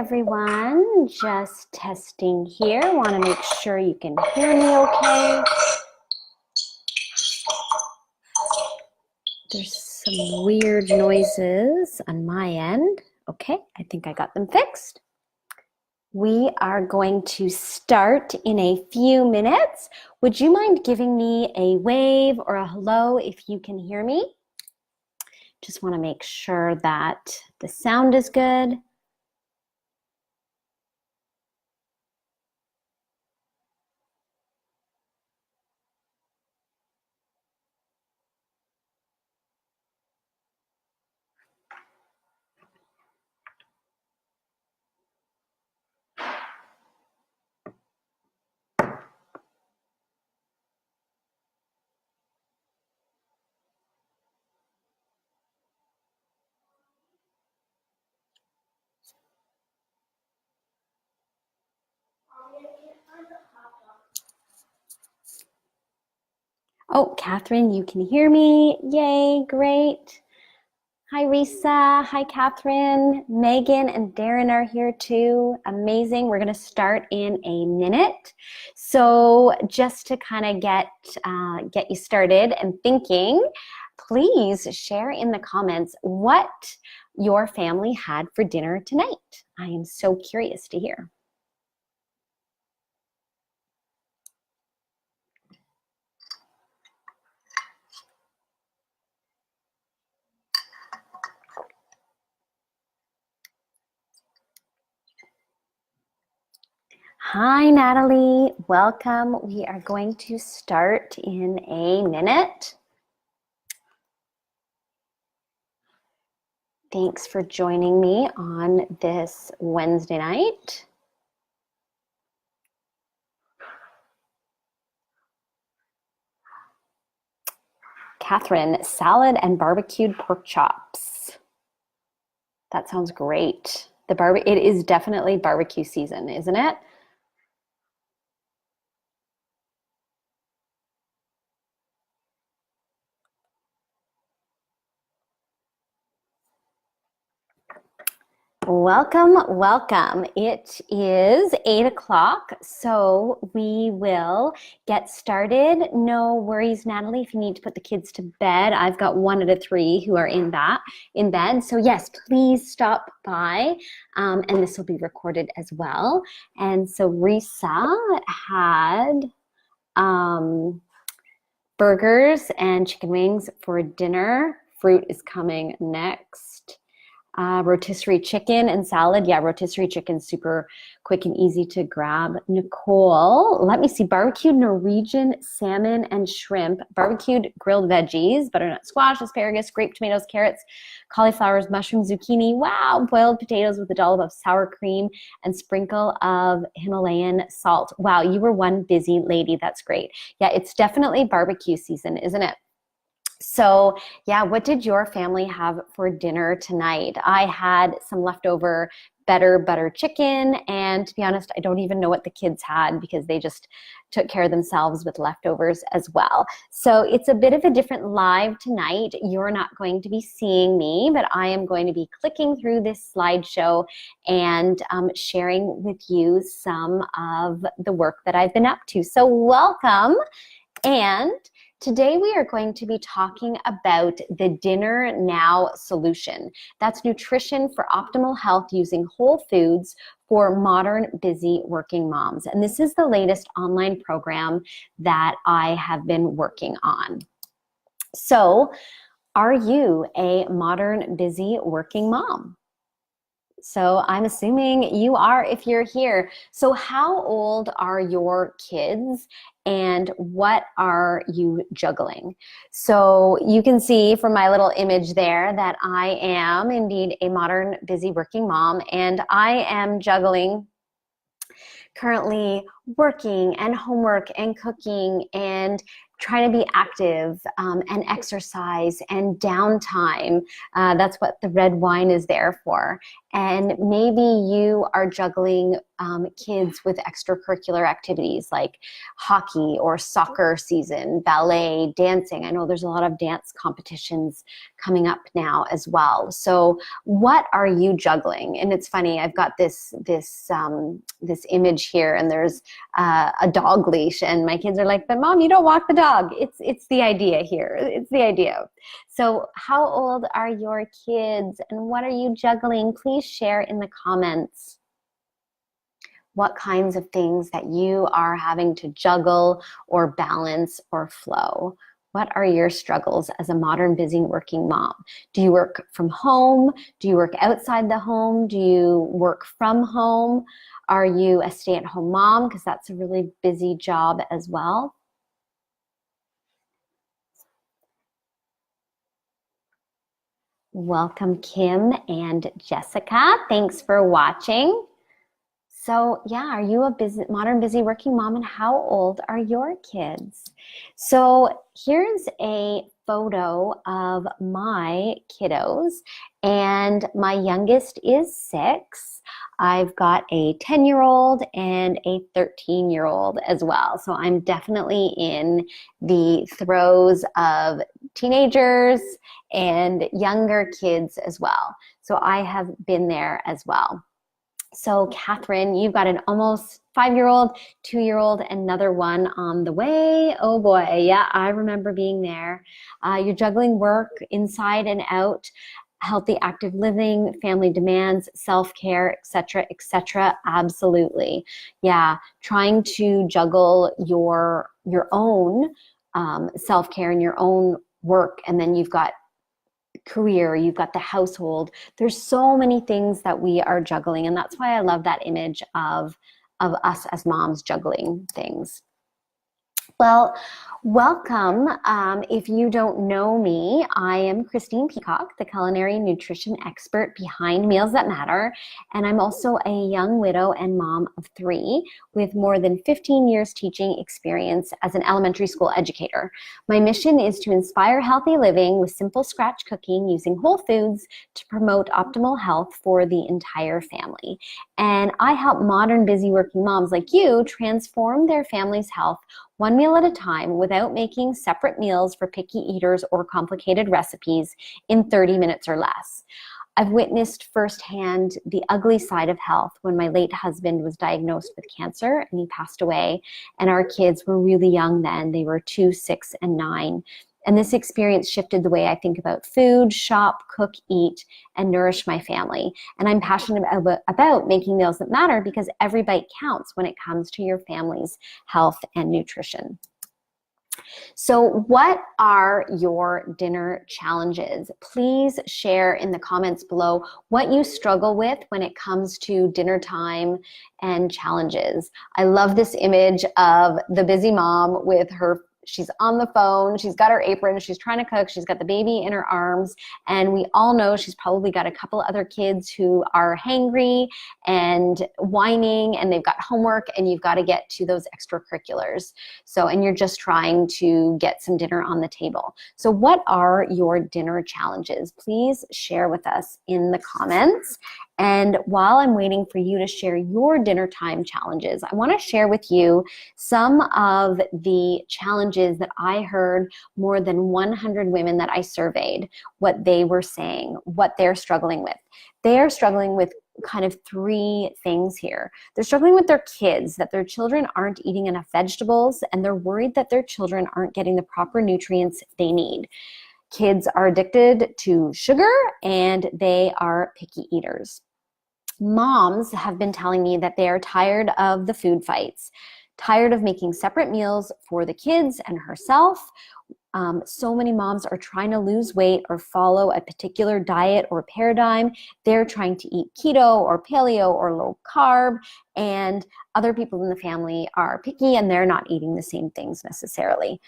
everyone. Just testing here. Want to make sure you can hear me okay. There's some weird noises on my end. Okay, I think I got them fixed. We are going to start in a few minutes. Would you mind giving me a wave or a hello if you can hear me? Just want to make sure that the sound is good. Oh, Catherine, you can hear me. Yay, great. Hi, Risa. Hi, Catherine. Megan and Darren are here too. Amazing. We're going to start in a minute. So just to kind of get you started and thinking, please share in the comments what your family had for dinner tonight. I am so curious to hear. Hi, Natalie. Welcome. We are going to start in a minute. Thanks for joining me on this Wednesday night. Catherine, salad and barbecued pork chops. That sounds great. It is definitely barbecue season, isn't it? Welcome, welcome. It is 8 o'clock, so we will get started. No worries, Natalie, if you need to put the kids to bed. I've got 1 out of 3 who are in bed. So yes, please stop by, and this will be recorded as well. And so Risa had burgers and chicken wings for dinner. Fruit is coming next. Rotisserie chicken and salad. Yeah, rotisserie chicken, super quick and easy to grab. Nicole, let me see. Barbecued Norwegian salmon and shrimp. Barbecued grilled veggies, butternut squash, asparagus, grape tomatoes, carrots, cauliflowers, mushrooms, zucchini. Wow, boiled potatoes with a dollop of sour cream and sprinkle of Himalayan salt. Wow, you were one busy lady. That's great. Yeah, it's definitely barbecue season, isn't it? So yeah, what did your family have for dinner tonight? I had some leftover better butter chicken, and to be honest, I don't even know what the kids had because they just took care of themselves with leftovers as well. So it's a bit of a different live tonight. You're not going to be seeing me, but I am going to be clicking through this slideshow and sharing with you some of the work that I've been up to. So welcome. And today we are going to be talking about the Dinner Now solution. That's nutrition for optimal health using whole foods for modern, busy working moms. And this is the latest online program that I have been working on. So, are you a modern, busy working mom? So I'm assuming you are if you're here. So how old are your kids and what are you juggling? So you can see from my little image there that I am indeed a modern, busy working mom, and I am juggling currently working and homework and cooking and trying to be active and exercise and downtime. That's what the red wine is there for. And maybe you are juggling kids with extracurricular activities like hockey or soccer season, ballet, dancing. I know there's a lot of dance competitions coming up now as well. So what are you juggling? And it's funny, I've got this image here, and there's a dog leash, and my kids are like, but Mom, you don't walk the dog. It's the idea here. It's the idea. So how old are your kids and what are you juggling? Please share in the comments what kinds of things that you are having to juggle or balance or flow. What are your struggles as a modern, busy working mom? Do you work from home? Do you work outside the home? Do you work from home? Are you a stay-at-home mom? Because that's a really busy job as well. Welcome, Kim and Jessica. Thanks for watching. So yeah, are you a modern busy working mom, and how old are your kids? So here's a photo of my kiddos, and my youngest is 6. I've got a 10-year-old and a 13-year-old as well. So I'm definitely in the throes of teenagers and younger kids as well. So I have been there as well. So Catherine, you've got an almost 5-year-old, 2-year-old, another one on the way. Oh boy, yeah, I remember being there. You're juggling work inside and out, healthy, active living, family demands, self-care, etc., etc. Absolutely. Yeah, trying to juggle your own self-care and your own work, and then you've got career, you've got the household. There's so many things that we are juggling, and that's why I love that image of us as moms juggling things. Well, welcome. If you don't know me, I am Christine Peacock, the culinary nutrition expert behind Meals That Matter, and I'm also a young widow and mom of 3 with more than 15 years teaching experience as an elementary school educator. My mission is to inspire healthy living with simple scratch cooking using whole foods to promote optimal health for the entire family. And I help modern busy working moms like you transform their family's health one meal at a time without making separate meals for picky eaters or complicated recipes in 30 minutes or less. I've witnessed firsthand the ugly side of health when my late husband was diagnosed with cancer and he passed away, and our kids were really young then. They were 2, 6, and 9. And this experience shifted the way I think about food, shop, cook, eat, and nourish my family. And I'm passionate about making meals that matter because every bite counts when it comes to your family's health and nutrition. So what are your dinner challenges? Please share in the comments below what you struggle with when it comes to dinner time and challenges. I love this image of the busy mom with her, she's on the phone, she's got her apron, she's trying to cook, she's got the baby in her arms, and we all know she's probably got a couple other kids who are hangry and whining, and they've got homework, and you've got to get to those extracurriculars. So, and you're just trying to get some dinner on the table. So what are your dinner challenges? Please share with us in the comments. And while I'm waiting for you to share your dinner time challenges, I want to share with you some of the challenges that I heard more than 100 women that I surveyed, what they were saying, what they're struggling with. They're struggling with kind of 3 things here. They're struggling with their kids, that their children aren't eating enough vegetables, and they're worried that their children aren't getting the proper nutrients they need. Kids are addicted to sugar, and they are picky eaters. Moms have been telling me that they are tired of the food fights, tired of making separate meals for the kids and herself. So many moms are trying to lose weight or follow a particular diet or paradigm. They're trying to eat keto or paleo or low carb, and other people in the family are picky and they're not eating the same things necessarily.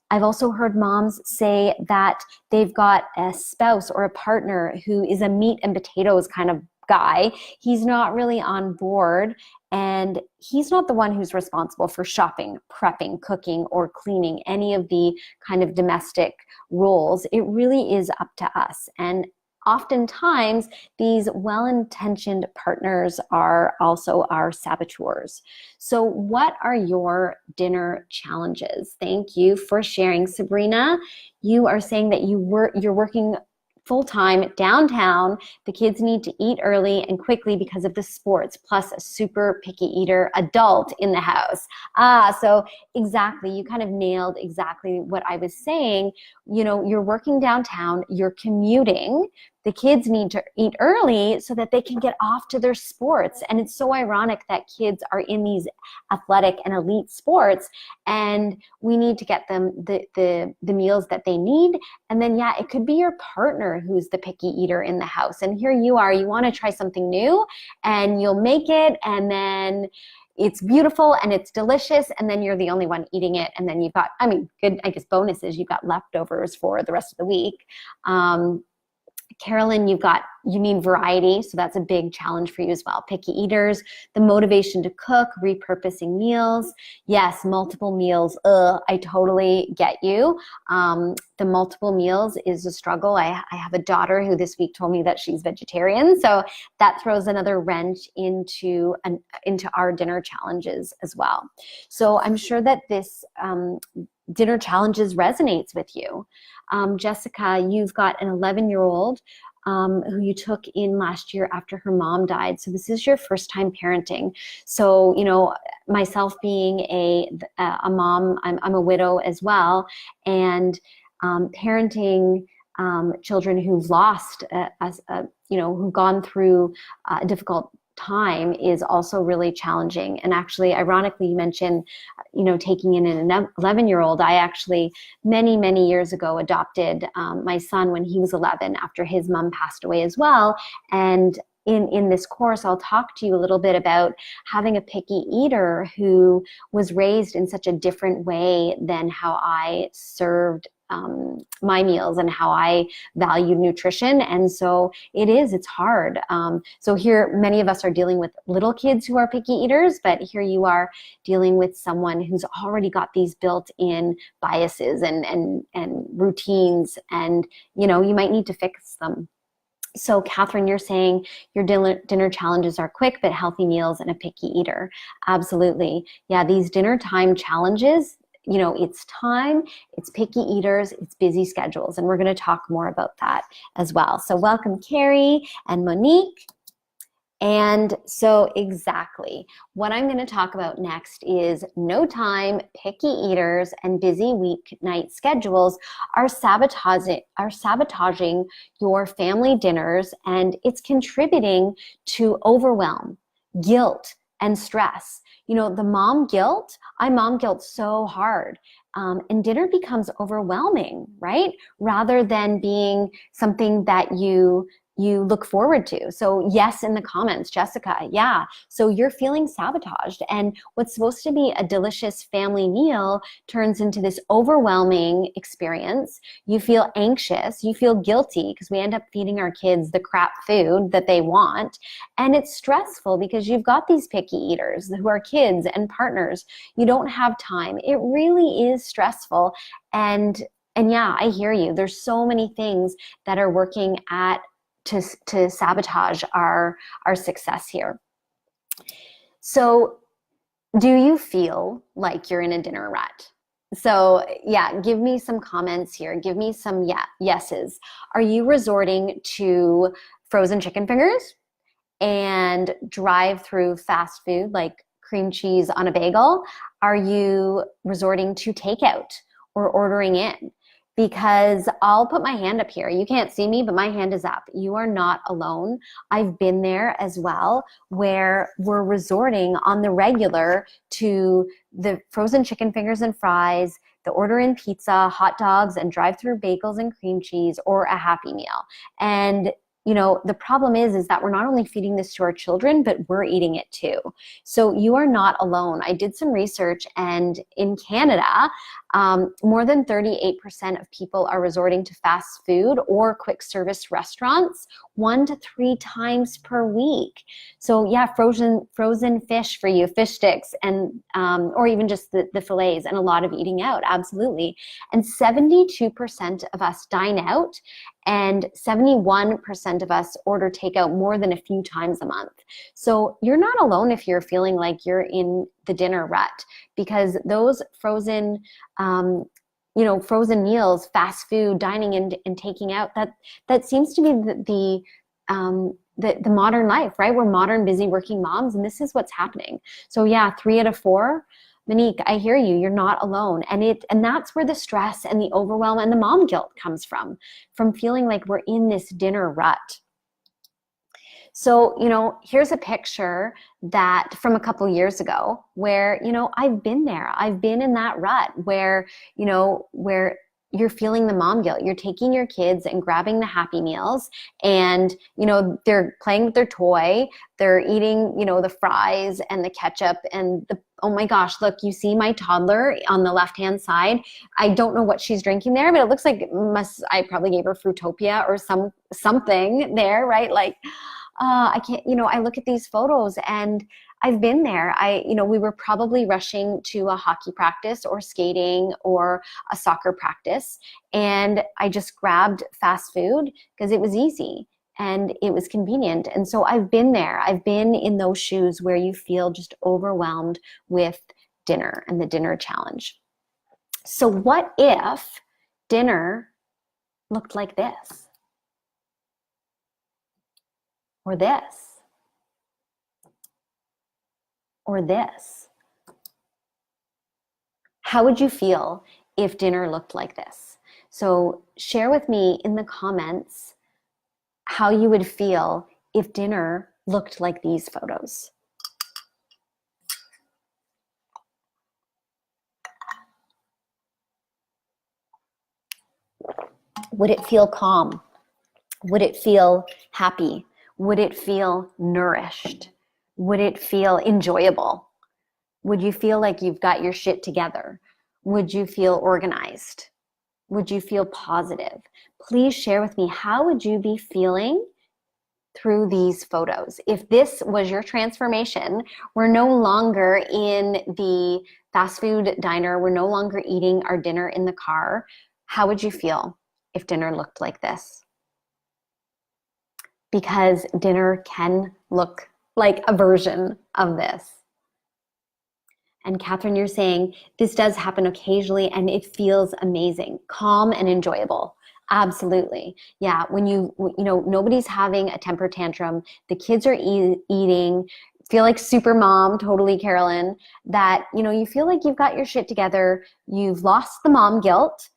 I've also heard moms say that they've got a spouse or a partner who is a meat and potatoes kind of guy. He's not really on board, And he's not the one who's responsible for shopping, prepping, cooking, or cleaning, any of the kind of domestic roles. It really is up to us. And oftentimes, these well-intentioned partners are also our saboteurs. So what are your dinner challenges? Thank you for sharing. Sabrina, you are saying that you're working full-time downtown. The kids need to eat early and quickly because of the sports, plus a super picky eater adult in the house. So exactly, you kind of nailed exactly what I was saying. You know, you're working downtown, you're commuting. The kids need to eat early so that they can get off to their sports. And it's so ironic that kids are in these athletic and elite sports, and we need to get them the meals that they need. And then, yeah, it could be your partner who's the picky eater in the house. And here you are, you want to try something new, and you'll make it, and then it's beautiful and it's delicious, and then you're the only one eating it. And then you've got, I mean, good, I guess, bonuses, you've got leftovers for the rest of the week. Carolyn, you need variety, so that's a big challenge for you as well. Picky eaters, the motivation to cook, repurposing meals. Yes, multiple meals. I totally get you. The multiple meals is a struggle. I have a daughter who this week told me that she's vegetarian, so that throws another wrench into our dinner challenges as well. So I'm sure that this dinner challenges resonates with you. Jessica, you've got an 11-year-old who you took in last year after her mom died. So this is your first time parenting. So, you know, myself being a mom, I'm a widow as well, and parenting children who've lost, who've gone through a difficult time is also really challenging. And actually, ironically, you mentioned, you know, taking in an 11-year-old. I actually, many, many years ago, adopted my son when he was 11 after his mom passed away as well. And in this course, I'll talk to you a little bit about having a picky eater who was raised in such a different way than how I served my meals and how I valued nutrition. And so it's hard. So here, many of us are dealing with little kids who are picky eaters, but here you are dealing with someone who's already got these built-in biases and routines, and, you know, you might need to fix them. So Catherine, you're saying your dinner challenges are quick but healthy meals and a picky eater. Absolutely. Yeah, these dinner time challenges, you know, it's time, it's picky eaters, it's busy schedules, and we're going to talk more about that as well. So welcome Carrie and Monique. And so exactly what I'm going to talk about next is no time, picky eaters, and busy weeknight schedules are sabotaging your family dinners, and it's contributing to overwhelm, guilt, and stress. You know, the mom guilt, I mom guilt so hard. And dinner becomes overwhelming, right? Rather than being something that you look forward to. So yes, in the comments, Jessica, yeah. So you're feeling sabotaged, and what's supposed to be a delicious family meal turns into this overwhelming experience. You feel anxious, you feel guilty because we end up feeding our kids the crap food that they want. And it's stressful because you've got these picky eaters who are kids and partners. You don't have time. It really is stressful. And yeah, I hear you. There's so many things that are working to sabotage our success here. So do you feel like you're in a dinner rut? So yeah, give me some comments here. Give me some yeses. Are you resorting to frozen chicken fingers and drive-through fast food like cream cheese on a bagel? Are you resorting to takeout or ordering in? Because I'll put my hand up here. You can't see me, but my hand is up. You are not alone. I've been there as well, where we're resorting on the regular to the frozen chicken fingers and fries, the order in pizza, hot dogs, and drive-through bagels and cream cheese, or a Happy Meal. And you know, the problem is that we're not only feeding this to our children, but we're eating it too. So you are not alone. I did some research, and in Canada, more than 38% of people are resorting to fast food or quick service restaurants 1 to 3 times per week. So yeah, frozen fish for you, fish sticks, and or even just the fillets, and a lot of eating out, absolutely. And 72% of us dine out, and 71% of us order takeout more than a few times a month. So you're not alone if you're feeling like you're in the dinner rut, because those frozen, frozen meals, fast food, dining and taking out, that seems to be the modern life, right? We're modern, busy working moms, and this is what's happening. So yeah, 3 out of 4. Monique, I hear you. You're not alone. And that's where the stress and the overwhelm and the mom guilt comes from feeling like we're in this dinner rut. So, you know, here's a picture that from a couple years ago where, you know, I've been there. I've been in that rut where, you know, where you're feeling the mom guilt. You're taking your kids and grabbing the Happy Meals, and, you know, they're playing with their toy. They're eating, you know, the fries and the ketchup and oh my gosh, look, you see my toddler on the left-hand side. I don't know what she's drinking there, but it looks like I probably gave her Fruitopia or something there, right? Like, I can't, you know, I look at these photos and I've been there. We were probably rushing to a hockey practice or skating or a soccer practice, and I just grabbed fast food because it was easy and it was convenient. And so I've been there. I've been in those shoes where you feel just overwhelmed with dinner and the dinner challenge. So what if dinner looked like this? Or this? Or this? How would you feel if dinner looked like this? So share with me in the comments how you would feel if dinner looked like these photos. Would it feel calm? Would it feel happy? Would it feel nourished? Would it feel enjoyable? Would you feel like you've got your shit together? Would you feel organized? Would you feel positive? Please share with me, how would you be feeling through these photos? If this was your transformation, we're no longer in the fast food diner, we're no longer eating our dinner in the car, how would you feel if dinner looked like this? Because dinner can look like a version of this. And Catherine, you're saying this does happen occasionally and it feels amazing, calm and enjoyable. Absolutely. Yeah, when you know, nobody's having a temper tantrum, the kids are eating, feel like super mom, totally Carolyn, that, you know, you feel like you've got your shit together, you've lost the mom guilt.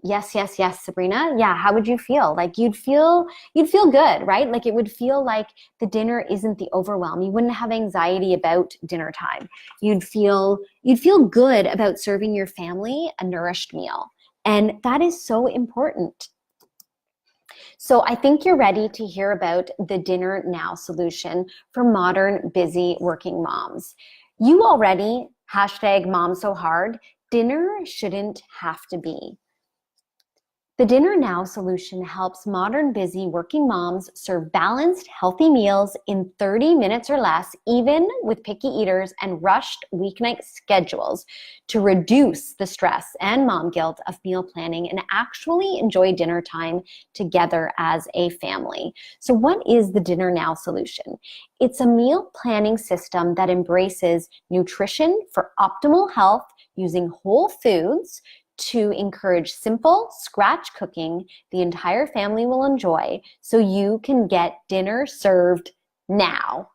Yes, Sabrina. Yeah, how would you feel? Like you'd feel good, right? Like it would feel like the dinner isn't the overwhelm. You wouldn't have anxiety about dinner time. You'd feel good about serving your family a nourished meal. And that is so important. So I think you're ready to hear about the Dinner Now solution for modern, busy working moms. You already, #MomSoHard, dinner shouldn't have to be. The Dinner Now solution helps modern, busy working moms serve balanced, healthy meals in 30 minutes or less, even with picky eaters and rushed weeknight schedules, to reduce the stress and mom guilt of meal planning and actually enjoy dinner time together as a family. So what is the Dinner Now solution? It's a meal planning system that embraces nutrition for optimal health using whole foods to encourage simple scratch cooking the entire family will enjoy, so you can get dinner served now.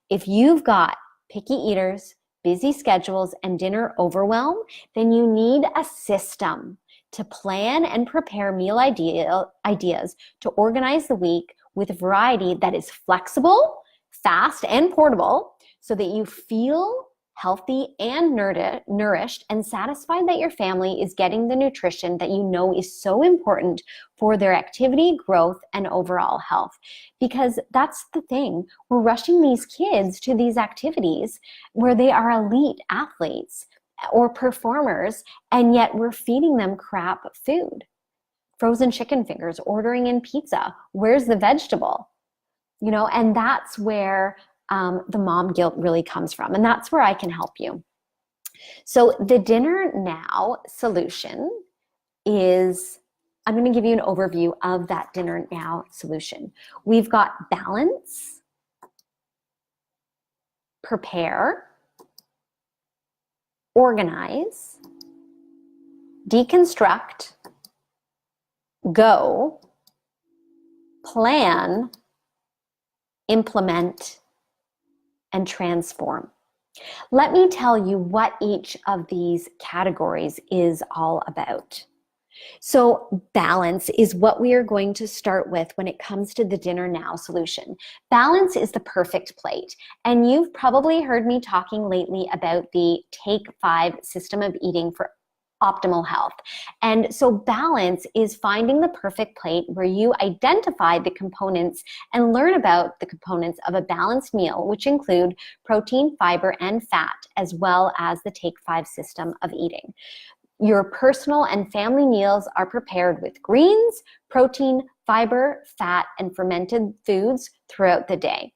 If you've got picky eaters, busy schedules, and dinner overwhelm, then you need a system to plan and prepare meal ideas to organize the week with a variety that is flexible, fast, and portable, so that you feel healthy and nourished, and satisfied that your family is getting the nutrition that you know is so important for their activity, growth, and overall health. Because that's the thing, we're rushing these kids to these activities where they are elite athletes or performers, and yet we're feeding them crap food. Frozen chicken fingers, ordering in pizza. Where's the vegetable? You know, and that's where the mom guilt really comes from. And that's where I can help you. So the dinner now solution is, I'm going to give you an overview of that dinner now solution. We've got balance, prepare, organize, deconstruct, go, plan, implement, and transform. Let me tell you what each of these categories is all about. So balance is what we are going to start with when it comes to the dinner now solution. Balance is the perfect plate. And you've probably heard me talking lately about the Take 5 system of eating for optimal health. And so balance is finding the perfect plate where you identify the components and learn about the components of a balanced meal, which include protein, fiber, and fat, as well as the Take 5 system of eating. Your personal and family meals are prepared with greens, protein, fiber, fat, and fermented foods throughout the day.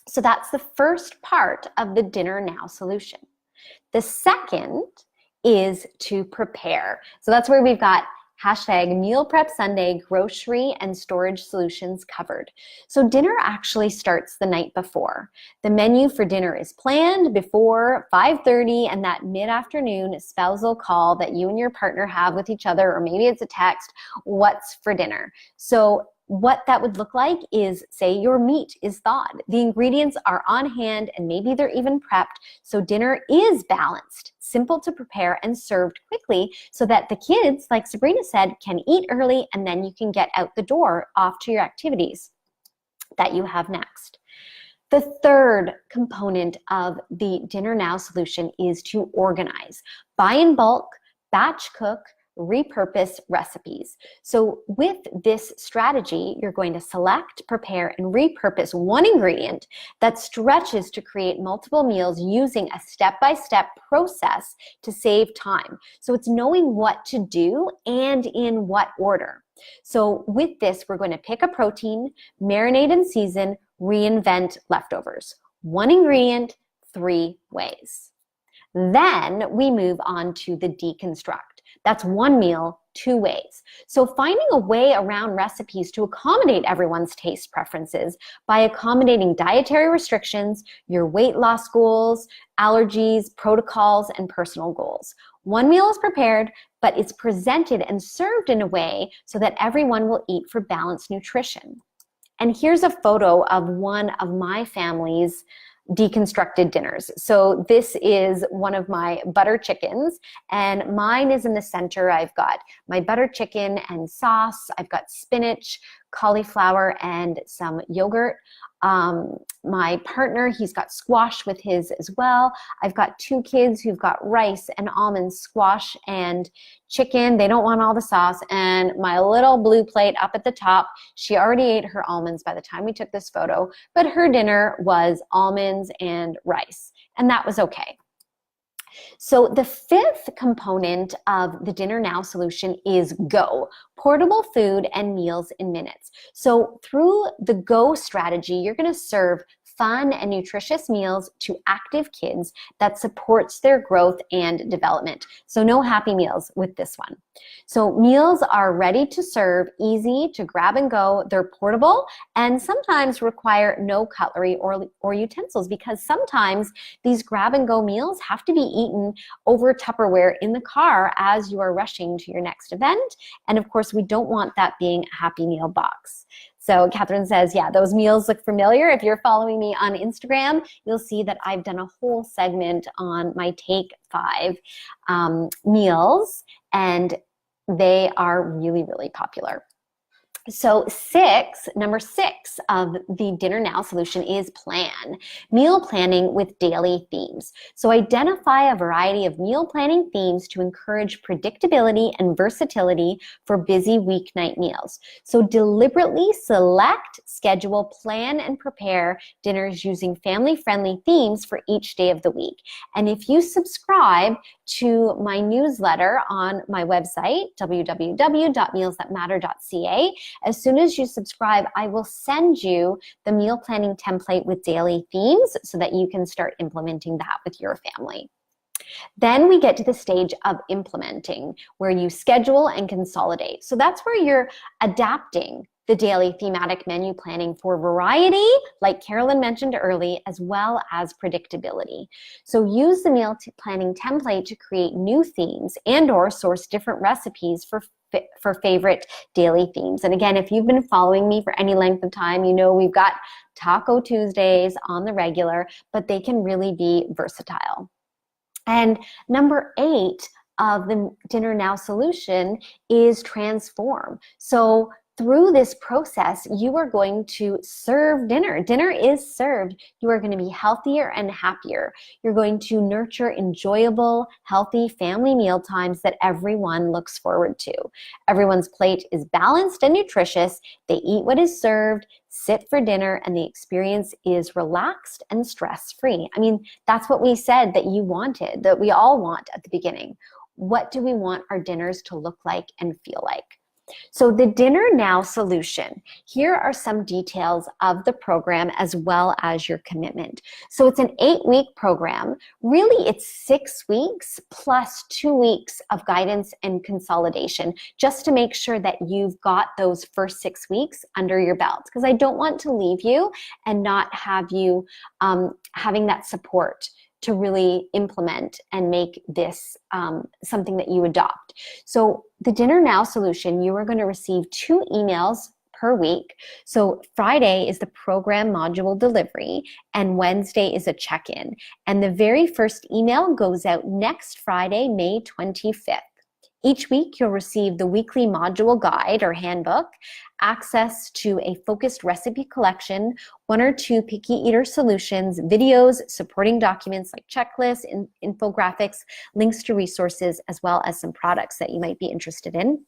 So that's the first part of the dinner now solution. The second is to prepare. So that's where we've got hashtag meal prep Sunday, grocery and storage solutions covered. So dinner actually starts the night before. The menu for dinner is planned before 5:30, and that mid-afternoon spousal call that you and your partner have with each other, or maybe it's a text, what's for dinner? So what that would look like is, say your meat is thawed. The ingredients are on hand and maybe they're even prepped. So dinner is balanced, simple to prepare, and served quickly so that the kids, like Sabrina said, can eat early, and then you can get out the door off to your activities that you have next. The third component of the dinner now solution is to organize. Buy in bulk, batch cook, repurpose recipes. So with this strategy, you're going to select, prepare, and repurpose one ingredient that stretches to create multiple meals using a step-by-step process to save time. So it's knowing what to do and in what order. So with this, we're going to pick a protein, marinate and season, reinvent leftovers. One ingredient, 3 ways. Then we move on to the deconstruct. That's one meal, 2 ways. So finding a way around recipes to accommodate everyone's taste preferences by accommodating dietary restrictions, your weight loss goals, allergies, protocols, and personal goals. One meal is prepared, but it's presented and served in a way so that everyone will eat for balanced nutrition. And here's a photo of one of my family's deconstructed dinners. So this is one of my butter chickens, and mine is in the center. I've got my butter chicken and sauce. I've got spinach, cauliflower, and some yogurt. My partner, he's got squash with his as well. I've got 2 kids who've got rice and almonds, squash and chicken. They don't want all the sauce. And my little blue plate up at the top, she already ate her almonds by the time we took this photo, but her dinner was almonds and rice, and that was okay. So the 5th component of the dinner now solution is go, portable food and meals in minutes. So through the go strategy, you're going to serve fun and nutritious meals to active kids that supports their growth and development. So no happy meals with this one. So meals are ready to serve, easy to grab and go. They're portable and sometimes require no cutlery or utensils, because sometimes these grab and go meals have to be eaten over Tupperware in the car as you are rushing to your next event. And of course, we don't want that being a Happy Meal box. So Catherine says, yeah, those meals look familiar. If you're following me on Instagram, you'll see that I've done a whole segment on my Take 5 meals, and they are really, really popular. So number six of the Dinner Now solution is plan. Meal planning with daily themes. So identify a variety of meal planning themes to encourage predictability and versatility for busy weeknight meals. So deliberately select, schedule, plan, and prepare dinners using family-friendly themes for each day of the week. And if you subscribe to my newsletter on my website, www.mealsthatmatter.ca, as soon as you subscribe, I will send you the meal planning template with daily themes so that you can start implementing that with your family. Then we get to the stage of implementing, where you schedule and consolidate. So that's where you're adapting the daily thematic menu planning for variety, like Carolyn mentioned early, as well as predictability. So use the meal planning template to create new themes and/or source different recipes for favorite daily themes. And again, if you've been following me for any length of time, you know we've got Taco Tuesdays on the regular, but they can really be versatile. And number 8 of the Dinner Now solution is transform. So through this process, you are going to serve dinner. Dinner is served. You are going to be healthier and happier. You're going to nurture enjoyable, healthy family meal times that everyone looks forward to. Everyone's plate is balanced and nutritious. They eat what is served, sit for dinner, and the experience is relaxed and stress-free. I mean, that's what we said that you wanted, that we all want at the beginning. What do we want our dinners to look like and feel like? So the Dinner Now solution, here are some details of the program as well as your commitment. So it's an 8-week program. Really, it's 6 weeks plus 2 weeks of guidance and consolidation, just to make sure that you've got those first 6 weeks under your belt, because I don't want to leave you and not have you having that support to really implement and make this something that you adopt. So the Dinner Now solution, you are going to receive 2 emails per week. So Friday is the program module delivery and Wednesday is a check-in. And the very first email goes out next Friday, May 25th. Each week, you'll receive the weekly module guide or handbook, access to a focused recipe collection, 1 or 2 picky eater solutions, videos, supporting documents like checklists, infographics, links to resources, as well as some products that you might be interested in.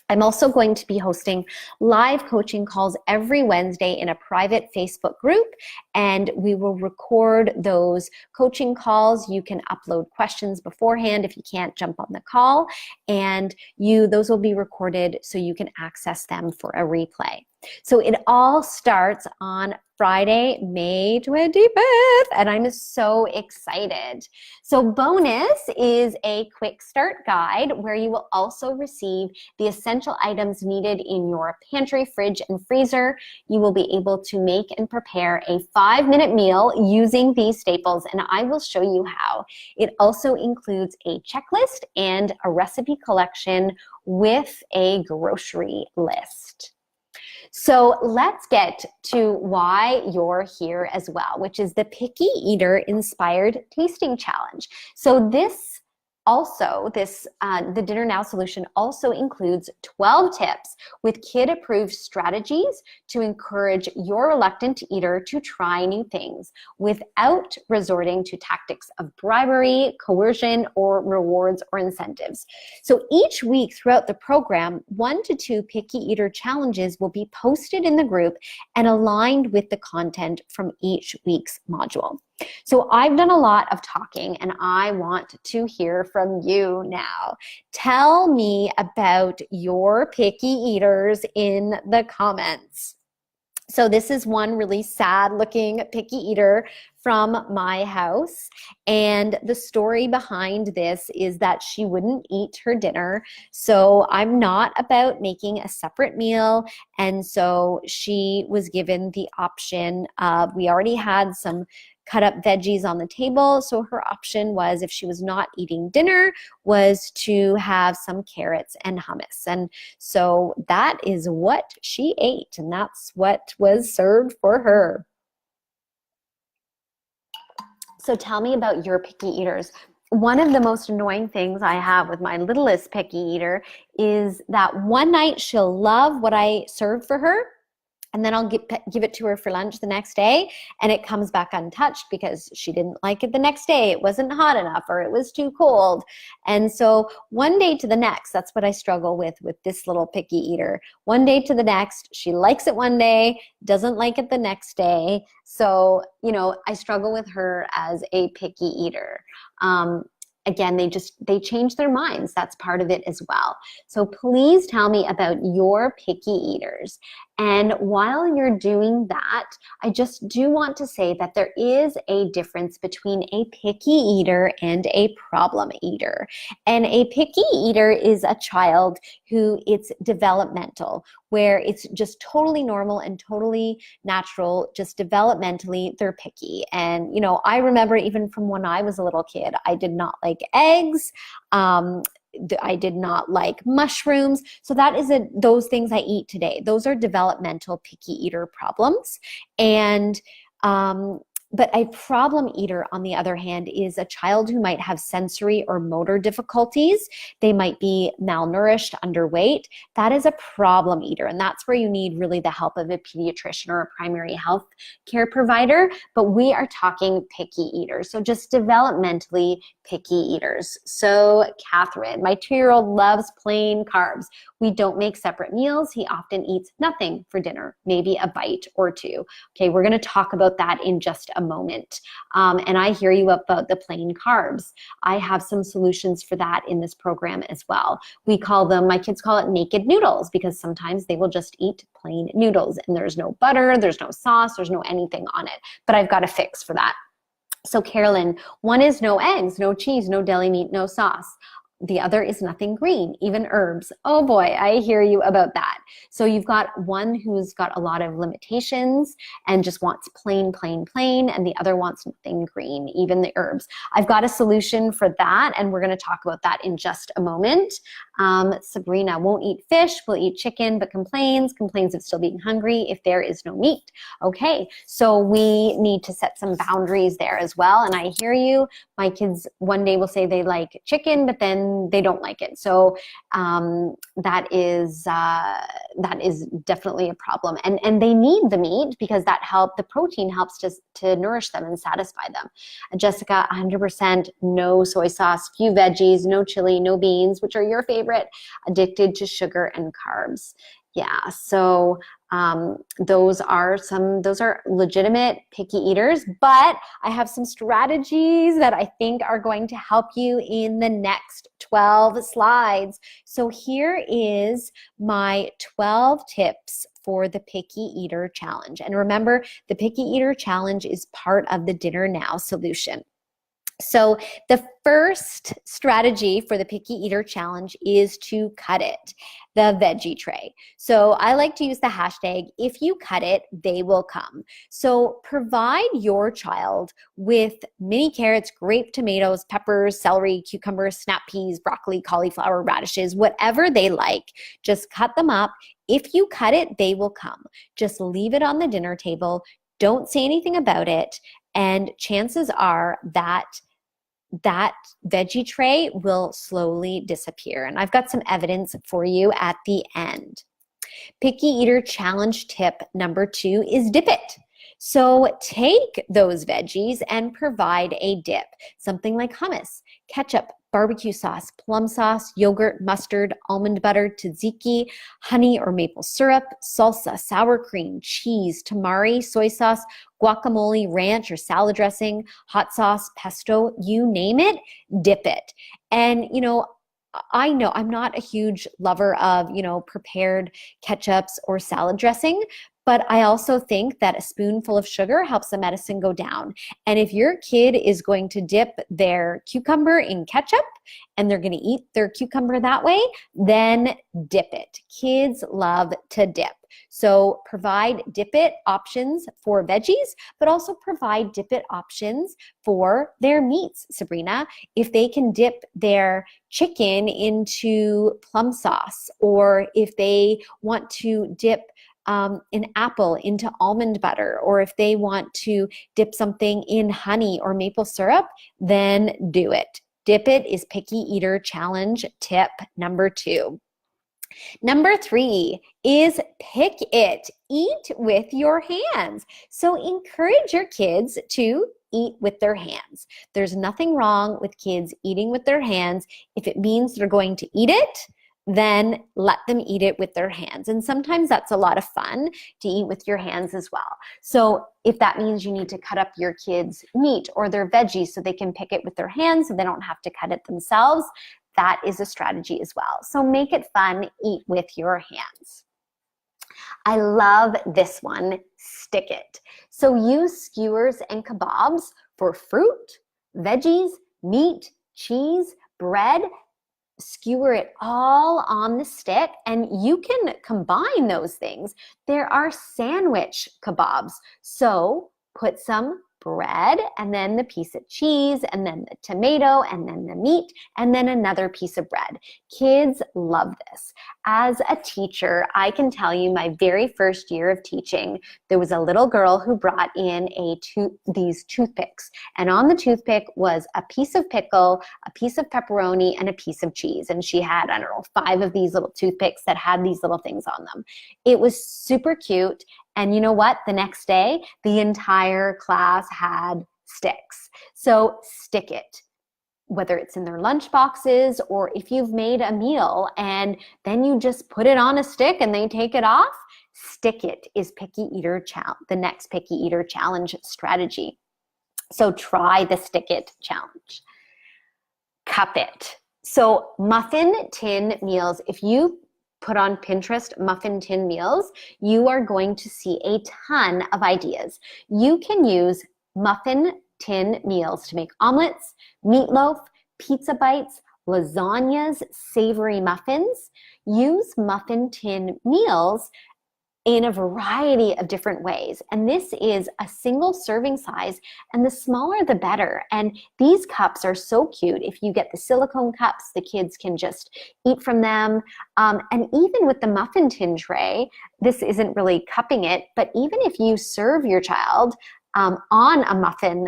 I'm also going to be hosting live coaching calls every Wednesday in a private Facebook group, and we will record those coaching calls. You can upload questions beforehand if you can't jump on the call, and those will be recorded so you can access them for a replay. So it all starts on Friday, May 25th, and I'm so excited. So bonus is a quick start guide where you will also receive the essential items needed in your pantry, fridge, and freezer. You will be able to make and prepare a 5-minute meal using these staples, and I will show you how. It also includes a checklist and a recipe collection with a grocery list. So let's get to why you're here as well, which is the Picky Eater Inspired Tasting Challenge. So the Dinner Now solution also includes 12 tips with kid-approved strategies to encourage your reluctant eater to try new things without resorting to tactics of bribery, coercion, or rewards or incentives. So each week throughout the program, 1 to 2 picky eater challenges will be posted in the group and aligned with the content from each week's module. So I've done a lot of talking and I want to hear from you now. Tell me about your picky eaters in the comments. So this is one really sad looking picky eater from my house, and the story behind this is that she wouldn't eat her dinner. So I'm not about making a separate meal, and so she was given the option of, we already had some cut up veggies on the table, so her option was, if she was not eating dinner, was to have some carrots and hummus. And so that is what she ate, and that's what was served for her. So tell me about your picky eaters. one of the most annoying things I have with my littlest picky eater is that one night she'll love what I serve for her, and then I'll give it to her for lunch the next day, and it comes back untouched because she didn't like it the next day. It wasn't hot enough, or it was too cold. And so one day to the next, that's what I struggle with this little picky eater. One day to the next, she likes it one day, doesn't like it the next day. So, I struggle with her as a picky eater. Again, they change their minds. That's part of it as well. So please tell me about your picky eaters. And while you're doing that, I just do want to say that there is a difference between a picky eater and a problem eater. And a picky eater is a child who it's developmental, where it's just totally normal and totally natural, just developmentally, they're picky. And, I remember even from when I was a little kid, I did not like eggs. I did not like mushrooms. So that is those things I eat today. Those are developmental picky eater problems. And but a problem eater, on the other hand, is a child who might have sensory or motor difficulties. They might be malnourished, underweight. That is a problem eater. And that's where you need really the help of a pediatrician or a primary health care provider. But we are talking picky eaters. So just developmentally picky eaters. So Catherine, my 2-year-old loves plain carbs. We don't make separate meals. He often eats nothing for dinner, maybe a bite or two. Okay, we're going to talk about that in just a moment. And I hear you about the plain carbs. I have some solutions for that in this program as well. My kids call it naked noodles, because sometimes they will just eat plain noodles and there's no butter, there's no sauce, there's no anything on it. But I've got a fix for that. So Carolyn, one is no eggs, no cheese, no deli meat, no sauce. The other is nothing green, even herbs. Oh boy, I hear you about that. So you've got one who's got a lot of limitations and just wants plain, and the other wants nothing green, even the herbs. I've got a solution for that, and we're going to talk about that in just a moment. Sabrina won't eat fish, will eat chicken, but complains of still being hungry if there is no meat. Okay, so we need to set some boundaries there as well, and I hear you. My kids one day will say they like chicken, but then they don't like it. So that is definitely a problem. And they need the meat because the protein helps to nourish them and satisfy them. Jessica, 100% no soy sauce, few veggies, no chili, no beans, which are your favorite, addicted to sugar and carbs. Yeah, so those are legitimate picky eaters, but I have some strategies that I think are going to help you in the next 12 slides. So here is my 12 tips for the Picky Eater Challenge. And remember, the Picky Eater Challenge is part of the Dinner Now solution. So the first strategy for the Picky Eater Challenge is to cut it, the veggie tray. So I like to use the hashtag, if you cut it, they will come. So provide your child with mini carrots, grape tomatoes, peppers, celery, cucumbers, snap peas, broccoli, cauliflower, radishes, whatever they like. Just cut them up. If you cut it, they will come. Just leave it on the dinner table. Don't say anything about it. And chances are that veggie tray will slowly disappear. And I've got some evidence for you at the end. Picky Eater Challenge tip number 2 is dip it. So take those veggies and provide a dip, something like hummus, ketchup, barbecue sauce, plum sauce, yogurt, mustard, almond butter, tzatziki, honey or maple syrup, salsa, sour cream, cheese, tamari, soy sauce, guacamole, ranch or salad dressing, hot sauce, pesto, you name it, dip it. And, I know I'm not a huge lover of, prepared ketchups or salad dressing, but I also think that a spoonful of sugar helps the medicine go down. And if your kid is going to dip their cucumber in ketchup and they're going to eat their cucumber that way, then dip it. Kids love to dip. So provide dip it options for veggies, but also provide dip it options for their meats, Sabrina. If they can dip their chicken into plum sauce, or if they want to dip an apple into almond butter, or if they want to dip something in honey or maple syrup, then do it. Dip It is Picky Eater Challenge tip number 2. Number 3 is pick it. Eat with your hands. So encourage your kids to eat with their hands. There's nothing wrong with kids eating with their hands. If it means they're going to eat it, then let them eat it with their hands. And sometimes that's a lot of fun to eat with your hands as well. So if that means you need to cut up your kids' meat or their veggies so they can pick it with their hands so they don't have to cut it themselves, that is a strategy as well. So make it fun, eat with your hands. I love this one, stick it. So use skewers and kebabs for fruit, veggies, meat, cheese, bread. Skewer it all on the stick, and you can combine those things. There are sandwich kebabs. So put some bread and then the piece of cheese and then the tomato and then the meat and then another piece of bread. Kids love this. As a teacher, I can tell you my very first year of teaching, there was a little girl who brought in these toothpicks, and on the toothpick was a piece of pickle, a piece of pepperoni, and a piece of cheese. And she had, 5 of these little toothpicks that had these little things on them. It was super cute. And you know what? The next day, the entire class had sticks. So stick it, whether it's in their lunch boxes or if you've made a meal and then you just put it on a stick and they take it off. Stick it is the next Picky Eater Challenge strategy. So try the Stick It challenge. Cup it. So muffin tin meals, if you put on Pinterest muffin tin meals, you are going to see a ton of ideas. You can use muffin tin meals to make omelets, meatloaf, pizza bites, lasagnas, savory muffins. Use muffin tin meals in a variety of different ways. And this is a single serving size, and the smaller the better. And these cups are so cute. If you get the silicone cups, the kids can just eat from them. And even with the muffin tin tray, this isn't really cupping it, but even if you serve your child on a muffin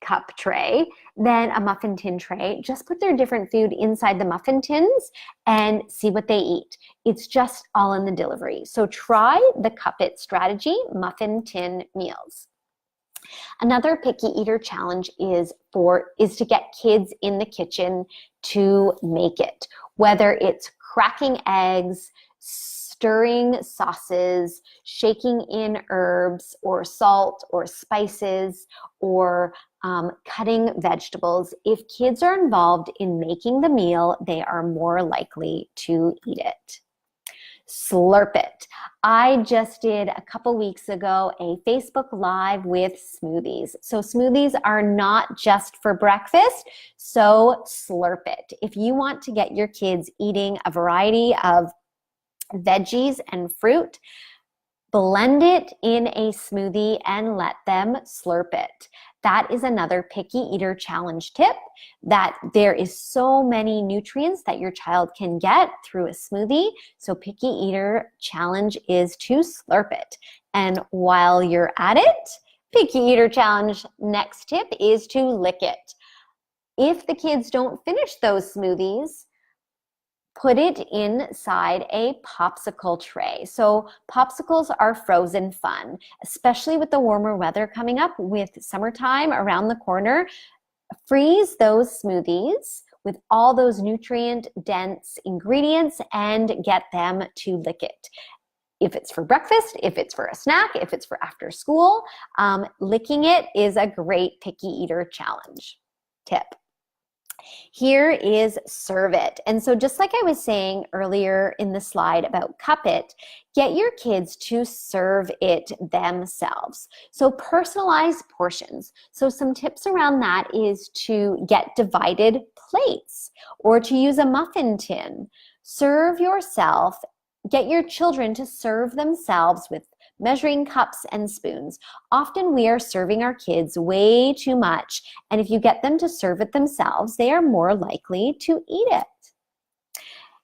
cup tray, then a muffin tin tray, just put their different food inside the muffin tins and see what they eat. It's just all in the delivery. So try the Cup It strategy, muffin tin meals. Another Picky Eater challenge is to get kids in the kitchen to make it, whether it's cracking eggs, stirring sauces, shaking in herbs or salt or spices, or cutting vegetables. If kids are involved in making the meal, they are more likely to eat it. Slurp-It. I just did a couple weeks ago a Facebook Live with smoothies. So smoothies are not just for breakfast, so Slurp-It. If you want to get your kids eating a variety of veggies and fruit, blend it in a smoothie and let them slurp it. That is another Picky Eater challenge tip, that there is so many nutrients that your child can get through a smoothie. So Picky Eater challenge is to slurp it. And while you're at it, Picky Eater challenge next tip is to lick it. If the kids don't finish those smoothies, put it inside a popsicle tray. So popsicles are frozen fun, especially with the warmer weather coming up with summertime around the corner. Freeze those smoothies with all those nutrient-dense ingredients and get them to lick it. If it's for breakfast, if it's for a snack, if it's for after school, licking it is a great Picky Eater challenge tip. Here is serve it. And so just like I was saying earlier in the slide about cup it, get your kids to serve it themselves. So personalize portions. So some tips around that is to get divided plates or to use a muffin tin. Serve yourself. Get your children to serve themselves with measuring cups and spoons. Often we are serving our kids way too much, and if you get them to serve it themselves, they are more likely to eat it.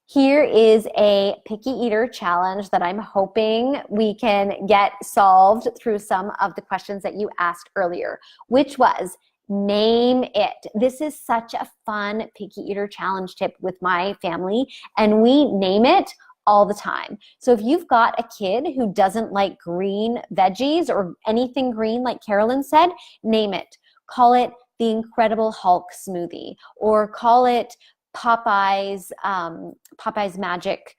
Here is a Picky Eater challenge that I'm hoping we can get solved through some of the questions that you asked earlier, which was Name it. This is such a fun picky eater challenge tip with my family, and we name it all the time. So if you've got a kid who doesn't like green veggies or anything green, like Carolyn said, name it. Call it the Incredible Hulk smoothie, or call it Popeye's magic,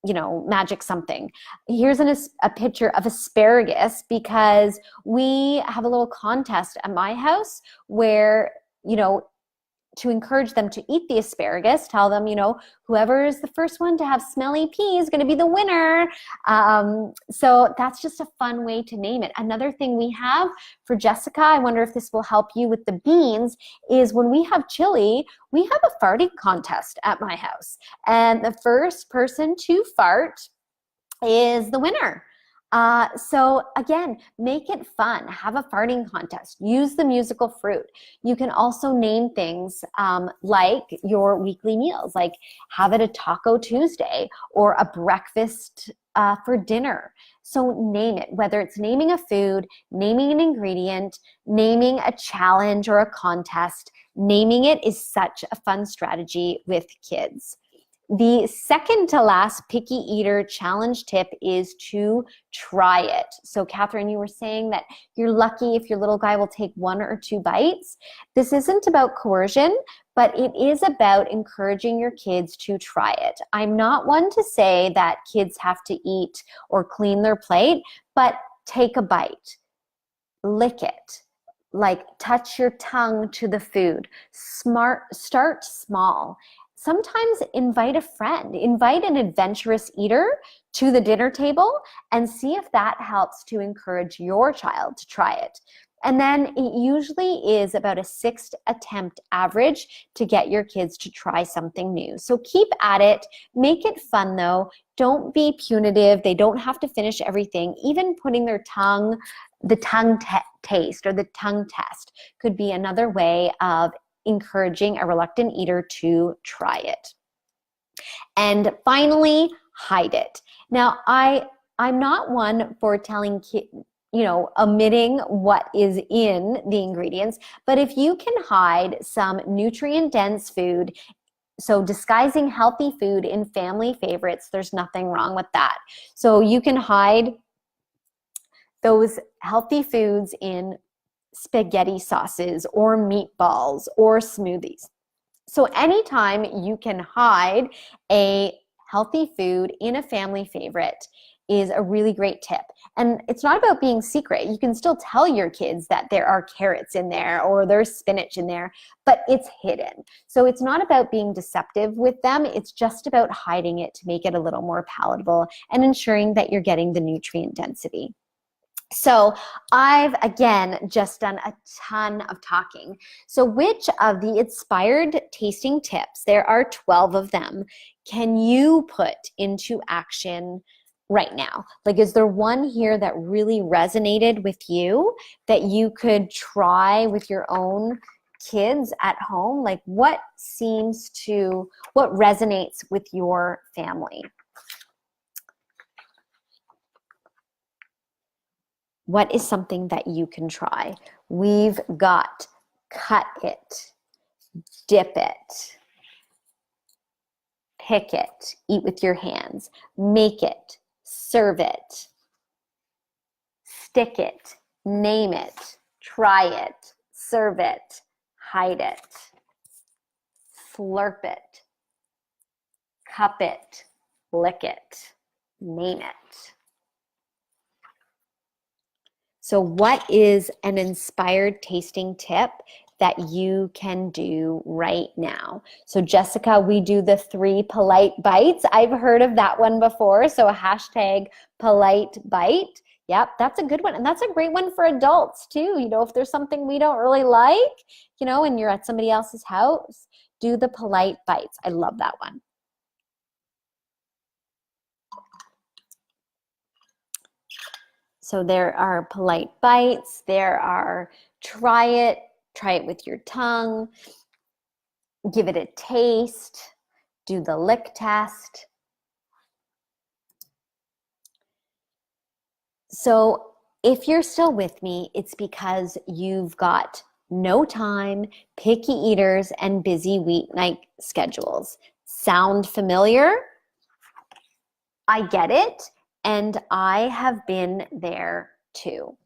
magic something. Here's a picture of asparagus, because we have a little contest at my house where, to encourage them to eat the asparagus, tell them, whoever is the first one to have smelly pea is going to be the winner. So that's just a fun way to name it. Another thing we have for Jessica, I wonder if this will help you with the beans, is when we have chili, we have a farting contest at my house. And the first person to fart is the winner. So again, make it fun. Have a farting contest. Use the musical fruit. You can also name things like your weekly meals, like have it a Taco Tuesday or a breakfast for dinner. So name it, whether it's naming a food, naming an ingredient, naming a challenge or a contest. Naming it is such a fun strategy with kids. The second to last picky eater challenge tip is to try it. So Catherine, you were saying that you're lucky if your little guy will take 1 or 2 bites. This isn't about coercion, but it is about encouraging your kids to try it. I'm not one to say that kids have to eat or clean their plate, but take a bite, lick it. Like touch your tongue to the food. Start small. Sometimes invite a friend, invite an adventurous eater to the dinner table and see if that helps to encourage your child to try it. And then it usually is about a 6th attempt average to get your kids to try something new. So keep at it. Make it fun though. Don't be punitive. They don't have to finish everything. Even putting the tongue taste or the tongue test could be another way of encouraging a reluctant eater to try it. And finally, hide it. Now, I'm not one for telling kids, omitting what is in the ingredients, but if you can hide some nutrient-dense food, so disguising healthy food in family favorites, there's nothing wrong with that. So you can hide those healthy foods in spaghetti sauces or meatballs or smoothies. So anytime you can hide a healthy food in a family favorite is a really great tip. And it's not about being secret. You can still tell your kids that there are carrots in there or there's spinach in there, but it's hidden. So it's not about being deceptive with them. It's just about hiding it to make it a little more palatable and ensuring that you're getting the nutrient density. So I've, again, just done a ton of talking. So which of the inspired tasting tips, there are 12 of them, can you put into action right now? Like, is there one here that really resonated with you that you could try with your own kids at home? Like, what resonates with your family? What is something that you can try? We've got cut it, dip it, pick it, eat with your hands, make it, serve it, stick it, name it, try it, serve it, hide it, slurp it, cup it, lick it, name it. So what is an inspired tasting tip that you can do right now? So Jessica, we do the 3 polite bites. I've heard of that one before. So hashtag polite bite. Yep, that's a good one. And that's a great one for adults too. If there's something we don't really like, and you're at somebody else's house, do the polite bites. I love that one. So there are polite bites, there are try it with your tongue, give it a taste, do the lick test. So if you're still with me, it's because you've got no time, picky eaters, and busy weeknight schedules. Sound familiar? I get it, and I have been there too.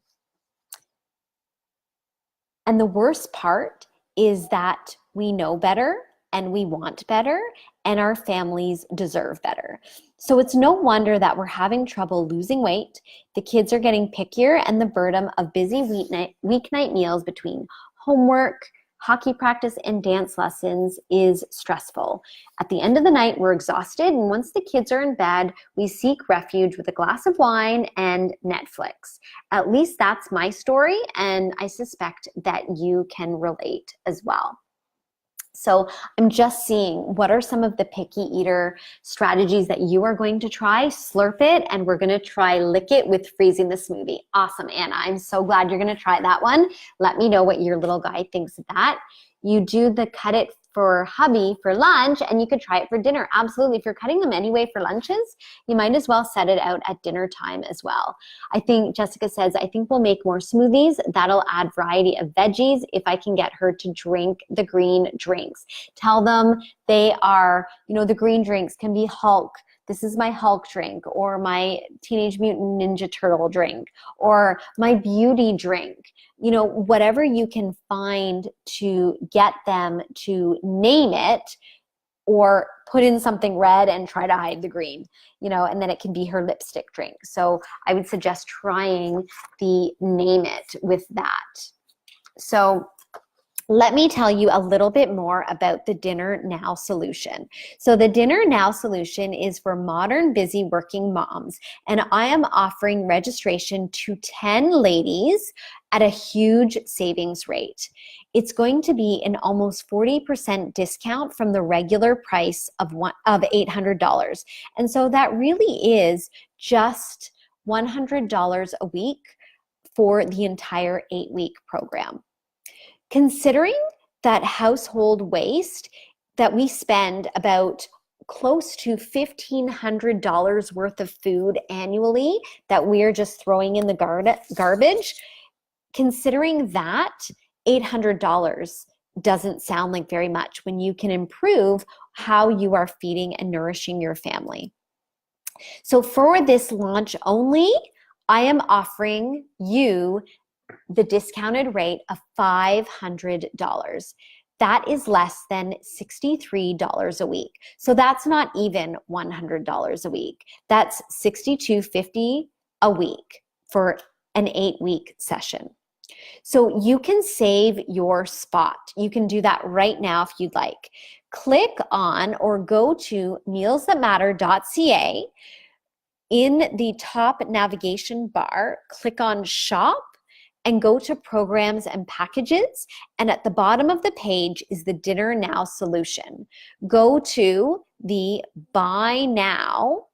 And the worst part is that we know better and we want better, and our families deserve better. So it's no wonder that we're having trouble losing weight. The kids are getting pickier, and the burden of busy weeknight meals between homework, hockey practice, and dance lessons is stressful. At the end of the night, we're exhausted, and once the kids are in bed, we seek refuge with a glass of wine and Netflix. At least that's my story, and I suspect that you can relate as well. So I'm just seeing what are some of the picky eater strategies that you are going to try. Slurp-It, and we're going to try Lick It with freezing the smoothie. Awesome, Anna. I'm so glad you're going to try that one. Let me know what your little guy thinks of that. You do the cut it for hubby for lunch, and you could try it for dinner. Absolutely. If you're cutting them anyway for lunches, you might as well set it out at dinner time as well. I think Jessica says, I think we'll make more smoothies. That'll add variety of veggies if I can get her to drink the green drinks. Tell them they are, the green drinks can be Hulk. This is my Hulk drink, or my Teenage Mutant Ninja Turtle drink, or my beauty drink. Whatever you can find to get them to name it, or put in something red and try to hide the green, and then it can be her lipstick drink. So I would suggest trying the name it with that. So let me tell you a little bit more about the Dinner Now solution. So the Dinner Now solution is for modern, busy working moms, and I am offering registration to 10 ladies at a huge savings rate. It's going to be an almost 40% discount from the regular price of $800. And so that really is just $100 a week for the entire 8-week program. Considering that household waste that we spend about close to $1,500 worth of food annually that we're just throwing in the garbage, considering that, $800 doesn't sound like very much when you can improve how you are feeding and nourishing your family. So for this launch only, I am offering you the discounted rate of $500. That is less than $63 a week. So that's not even $100 a week. That's $62.50 a week for an 8-week session. So you can save your spot. You can do that right now if you'd like. Click on or go to mealsthatmatter.ca. In the top navigation bar, click on Shop and go to Programs and Packages. And at the bottom of the page is the Dinner Now solution. Go to the Buy Now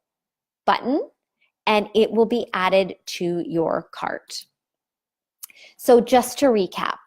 button and it will be added to your cart. So just to recap,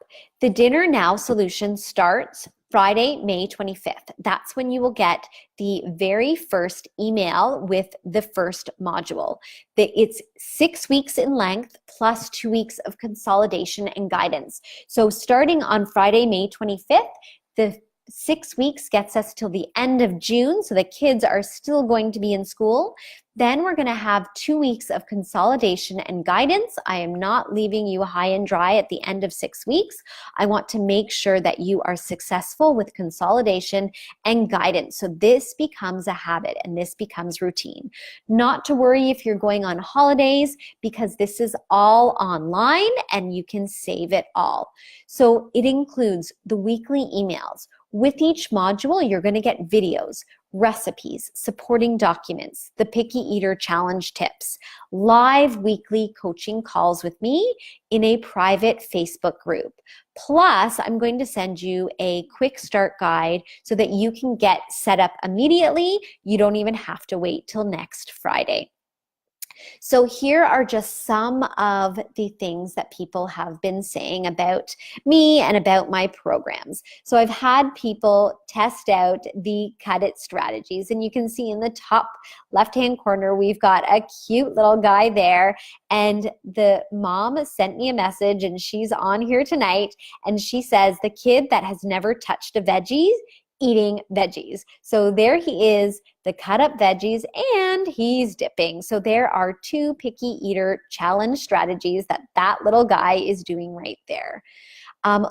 the Dinner Now solution starts Friday, May 25th. That's when you will get the very first email with the first module. It's 6 weeks in length plus 2 weeks of consolidation and guidance. So starting on Friday, May 25th, the 6 weeks gets us till the end of June, so the kids are still going to be in school. Then we're going to have 2 weeks of consolidation and guidance. I am not leaving you high and dry at the end of 6 weeks. I want to make sure that you are successful with consolidation and guidance. So this becomes a habit and this becomes routine. Not to worry if you're going on holidays, because this is all online and you can save it all. So it includes the weekly emails. With each module, you're going to get videos, recipes, supporting documents, the Picky Eater Challenge tips, live weekly coaching calls with me in a private Facebook group. Plus, I'm going to send you a quick start guide so that you can get set up immediately. You don't even have to wait till next Friday. So here are just some of the things that people have been saying about me and about my programs. So I've had people test out the cut it strategies, and you can see in the top left-hand corner, we've got a cute little guy there, and the mom sent me a message, and she's on here tonight, and she says, the kid that has never touched a veggie eating veggies. So there he is, the cut up veggies, and he's dipping. So there are 2 picky eater challenge strategies that that little guy is doing right there.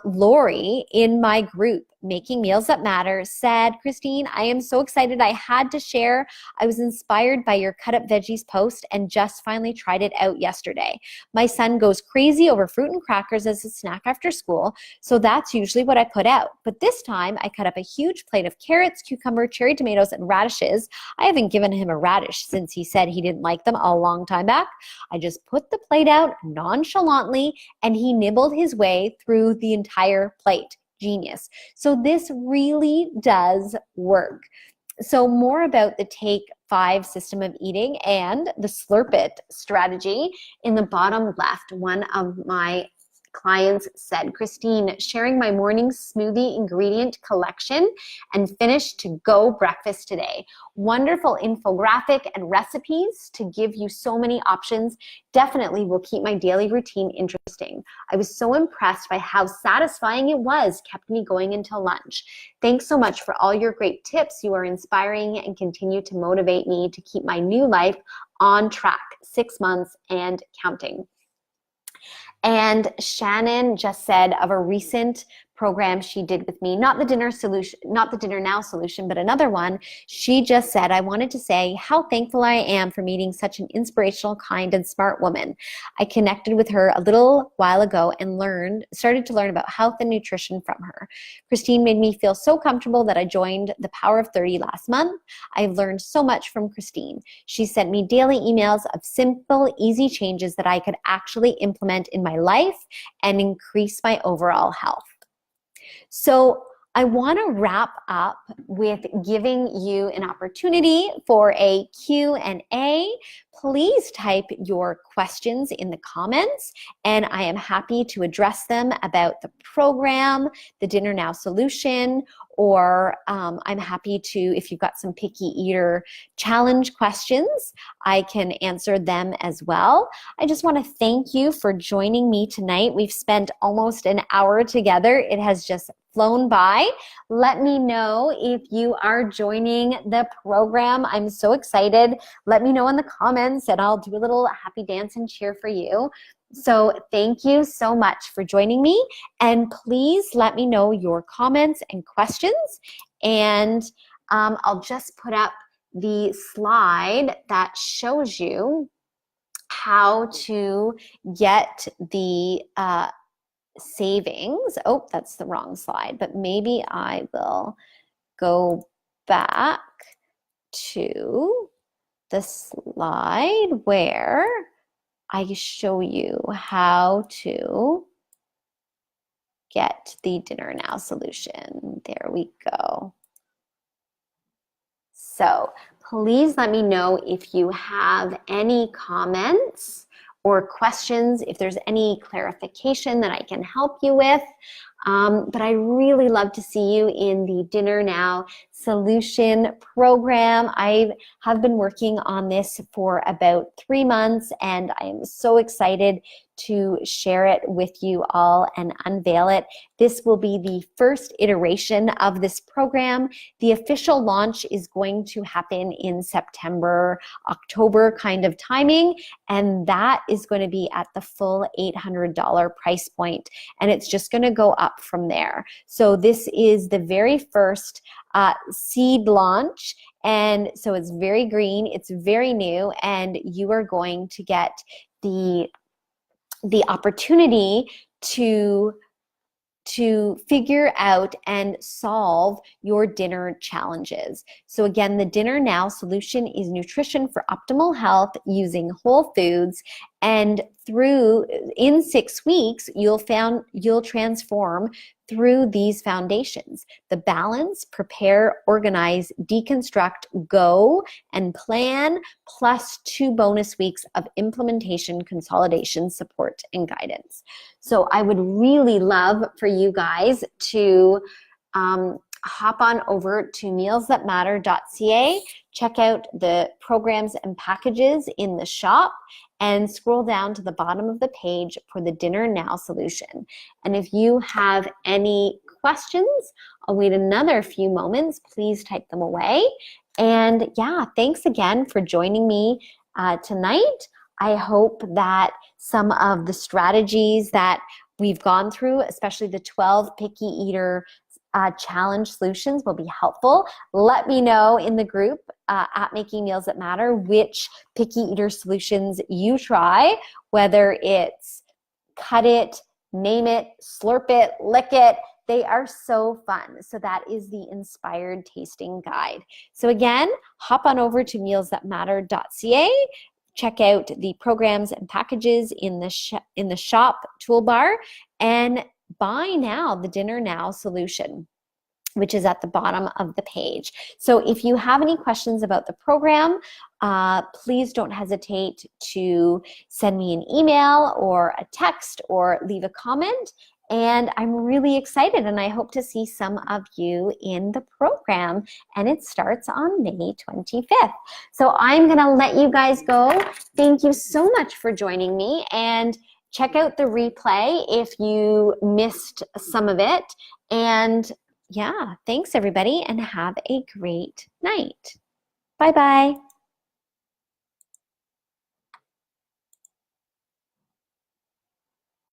Lori in my group, Making Meals That Matter, said, Christine, I am so excited. I had to share. I was inspired by your cut up veggies post and just finally tried it out yesterday. My son goes crazy over fruit and crackers as a snack after school, so that's usually what I put out. But this time I cut up a huge plate of carrots, cucumber, cherry tomatoes, and radishes. I haven't given him a radish since he said he didn't like them a long time back. I just put the plate out nonchalantly and he nibbled his way through the entire plate. Genius. So this really does work. So more about the Take 5 system of eating and the Slurp-It strategy. In the bottom left, one of my clients said, Christine, sharing my morning smoothie ingredient collection and finished to go breakfast today. Wonderful infographic and recipes to give you so many options. Definitely will keep my daily routine interesting. I was so impressed by how satisfying it was, kept me going until lunch. Thanks so much for all your great tips. You are inspiring and continue to motivate me to keep my new life on track, 6 months and counting. And Shannon just said of a recent program she did with me, not the dinner solution, not the dinner now solution, but another one. She just said, I wanted to say how thankful I am for meeting such an inspirational, kind, and smart woman. I connected with her a little while ago and started to learn about health and nutrition from her. Christine made me feel so comfortable that I joined the Power of 30 last month. I've learned so much from Christine. She sent me daily emails of simple, easy changes that I could actually implement in my life and increase my overall health. So I want to wrap up with giving you an opportunity for a Q&A. Please type your questions in the comments, and I am happy to address them about the program, the Dinner Now solution, or I'm happy to, if you've got some picky eater challenge questions, I can answer them as well. I just want to thank you for joining me tonight. We've spent almost an hour together. It has just flown by. Let me know if you are joining the program. I'm so excited. Let me know in the comments and I'll do a little happy dance and cheer for you. So thank you so much for joining me, and please let me know your comments and questions, and I'll just put up the slide that shows you how to get the savings. Oh, that's the wrong slide, but maybe I will go back to the slide where I show you how to get the Dinner Now solution. There we go. So please let me know if you have any comments or questions, if there's any clarification that I can help you with. But I really love to see you in the Dinner Now solution program. I have been working on this for about 3 months, and I am so excited to share it with you all and unveil it. This will be the first iteration of this program. The official launch is going to happen in September, October kind of timing, and that is going to be at the full $800 price point, and it's just going to go up from there. So this is the very first seed launch, and so it's very green, it's very new, and you are going to get the opportunity to figure out and solve your dinner challenges. So again, the Dinner Now solution is nutrition for optimal health using whole foods, and in 6 weeks, you'll transform through these foundations: the balance, prepare, organize, deconstruct, go, and plan, plus 2 bonus weeks of implementation, consolidation, support, and guidance. So I would really love for you guys to hop on over to mealsthatmatter.ca, check out the programs and packages in the shop, and scroll down to the bottom of the page for the Dinner Now solution. And if you have any questions, I'll wait another few moments. Please type them away. And yeah, thanks again for joining me tonight. I hope that some of the strategies that we've gone through, especially the 12 picky eater challenge solutions, will be helpful. Let me know in the group at Making Meals That Matter which picky eater solutions you try, whether it's cut it, name it, slurp it, lick it. They are so fun. So that is the inspired tasting guide. So again, hop on over to mealsthatmatter.ca, check out the programs and packages in the shop toolbar, and buy now the Dinner Now solution, which is at the bottom of the page. So if you have any questions about the program, please don't hesitate to send me an email or a text or leave a comment. And I'm really excited, and I hope to see some of you in the program. And it starts on May 25th. So I'm gonna let you guys go. Thank you so much for joining me, and check out the replay if you missed some of it. And yeah, thanks everybody, and have a great night. Bye-bye.